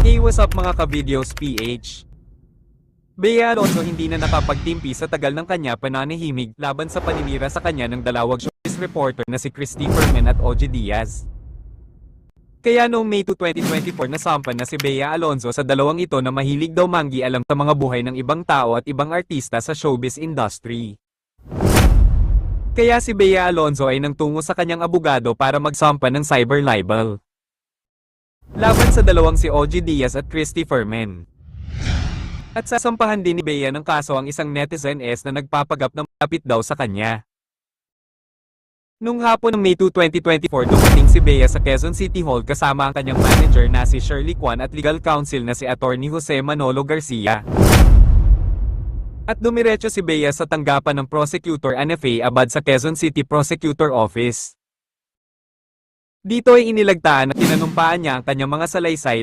Hey, what's up mga ka-videos PH? Bea Alonzo hindi na nakapagtimpi sa tagal ng kanya pananahimik laban sa paninira sa kanya ng dalawang showbiz reporter na si Christopher Fermin at OG Diaz. Kaya noong May 2, 2024 nasampan na si Bea Alonzo sa dalawang ito na mahilig daw manggi-alam sa mga buhay ng ibang tao at ibang artista sa showbiz industry. Kaya si Bea Alonzo ay nangtungo sa kanyang abogado para magsampa ng cyber libel laban sa dalawang si OG Diaz at Christopher Fermin. At sasampahan din ni Bea ng kaso ang isang netizen na nagpapagap na malapit daw sa kanya. Nung hapon ng May 2, 2024 dumating si Bea sa Quezon City Hall kasama ang kanyang manager na si Shirley Kwan at legal counsel na si Attorney Jose Manolo Garcia. At dumiretso si Bea sa tanggapan ng Prosecutor NFA Abad sa Quezon City Prosecutor Office. Dito ay inilagtaan at tinanumpaan niya ang kanyang mga salaysay